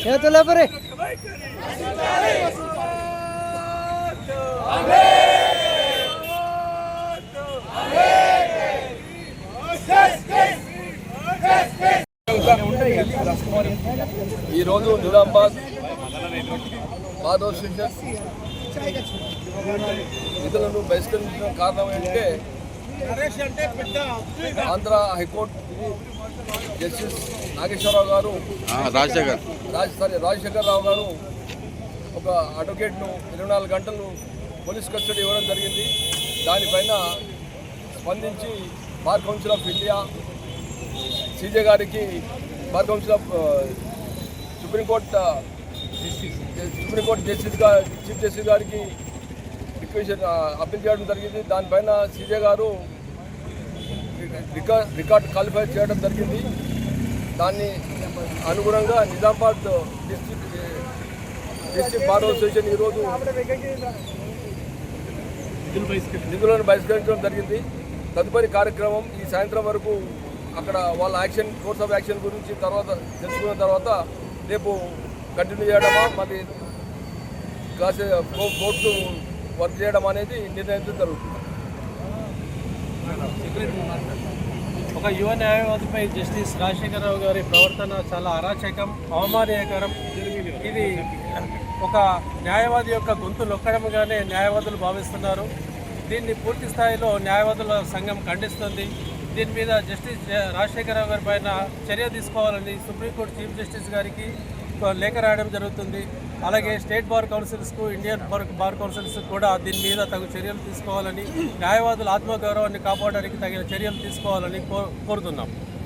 చేతుల పరి ఈరోజు నిజామాబాద్ బార్ అసోసియేషన్ విధులను బహిష్కరించిన కారణం ఏంటంటే ఆంధ్ర హైకోర్టు జస్టిస్ నాగేశ్వరరావు గారు రాజశేఖరరావు గారు ఒక అడ్వకేట్ను 24 గంటలు పోలీస్ కస్టడీ ఇవ్వడం జరిగింది. దానిపైన స్పందించి bar council of India CJ గారికి bar council of supreme court chief justice గారికి రిక్వెస్ట్ అప్పీల్ చేయడం జరిగింది. దానిపైన సీజే గారు రికార్డ్ క్వాలిఫై చేయడం జరిగింది. దాన్ని అనుగుణంగా నిజామాబాద్ డిస్ట్రిక్ట్ బార్ అసోసియేషన్ ఈరోజు నిధులను బహిష్కరించడం జరిగింది. తదుపరి కార్యక్రమం ఈ సాయంత్రం వరకు అక్కడ వాళ్ళ యాక్షన్ కోర్స్ ఆఫ్ యాక్షన్ గురించి తర్వాత తెలుసుకున్న తర్వాత రేపు కంటిన్యూ చేయడమా మరి కోర్టు వర్క్ చేయడం అనేది నిర్ణయించడం జరుగుతుంది. ఒక యువ న్యాయవాదిపై జస్టిస్ రాజశేఖరరావు గారి ప్రవర్తన చాలా అరాచకం, అవమానీయకరం. ఇది ఒక న్యాయవాది యొక్క గొంతు నొక్కడంగానే న్యాయవాదులు భావిస్తున్నారు. దీన్ని పూర్తి స్థాయిలో న్యాయవాదుల సంఘం ఖండిస్తుంది. దీని మీద జస్టిస్ రాజశేఖరరావు గారి పైన చర్య తీసుకోవాలని సుప్రీంకోర్టు చీఫ్ జస్టిస్ గారికి లేఖ రాయడం జరుగుతుంది. అలాగే స్టేట్ బార్ కౌన్సిల్స్కు, ఇండియన్ బార్ కౌన్సిల్స్ కూడా దీని మీద తగు చర్యలు తీసుకోవాలని, న్యాయవాదుల ఆత్మగౌరవాన్ని కాపాడడానికి తగిన చర్యలు తీసుకోవాలని కోరుతున్నాం.